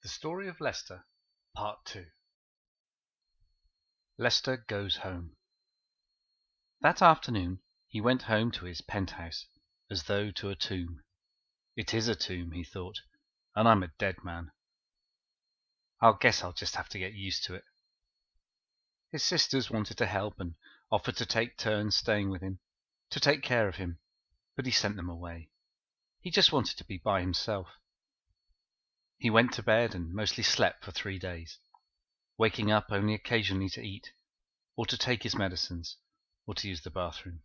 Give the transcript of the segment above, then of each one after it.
The Story of Lester, Part 2. Lester Goes Home. That afternoon he went home to his penthouse, as though to a tomb. It is a tomb, he thought, and I'm a dead man. Guess I'll just have to get used to it. His sisters wanted to help and offered to take turns staying with him, to take care of him, but he sent them away. He just wanted to be by himself. He went to bed and mostly slept for 3 days, waking up only occasionally to eat, or to take his medicines, or to use the bathroom.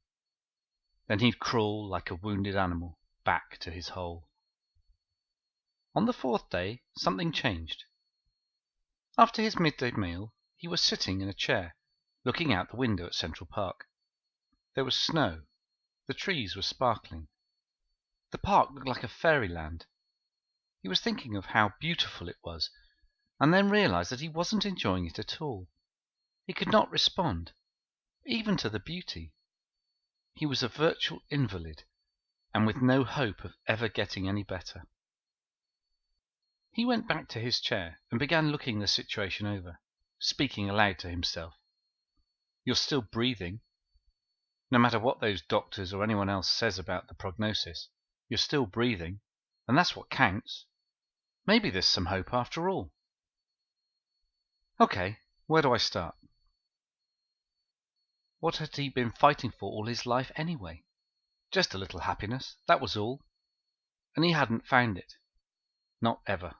Then he'd crawl like a wounded animal back to his hole. On the 4th day something changed. After his midday meal he was sitting in a chair, looking out the window at Central Park. There was snow. The trees were sparkling. The park looked like a fairyland. He was thinking of how beautiful it was, and then realized that he wasn't enjoying it at all. He could not respond, even to the beauty. He was a virtual invalid, and with no hope of ever getting any better. He went back to his chair and began looking the situation over, speaking aloud to himself. You're still breathing. No matter what those doctors or anyone else says about the prognosis, you're still breathing, and that's what counts. Maybe there's some hope after all. Okay, where do I start? What had he been fighting for all his life anyway? Just a little happiness, that was all. And he hadn't found it. Not ever.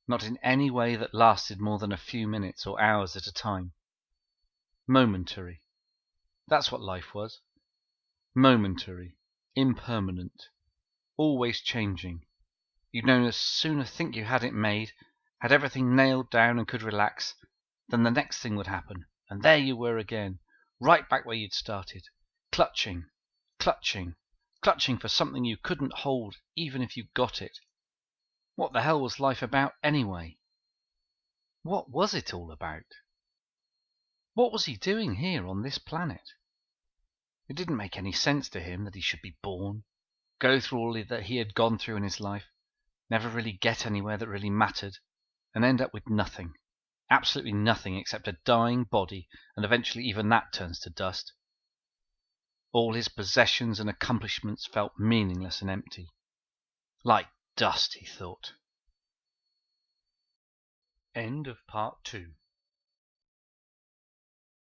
Not in any way that lasted more than a few minutes or hours at a time. Momentary. That's what life was. Momentary, impermanent, always changing. You'd no sooner think you had it made, had everything nailed down and could relax, than the next thing would happen, and there you were again, right back where you'd started, clutching for something you couldn't hold even if you got it. What the hell was life about anyway? What was it all about? What was he doing here on this planet? It didn't make any sense to him that he should be born, go through all that he had gone through in his life, never really get anywhere that really mattered, and end up with nothing, absolutely nothing except a dying body, and eventually even that turns to dust. All his possessions and accomplishments felt meaningless and empty. Like dust, he thought. End of Part 2.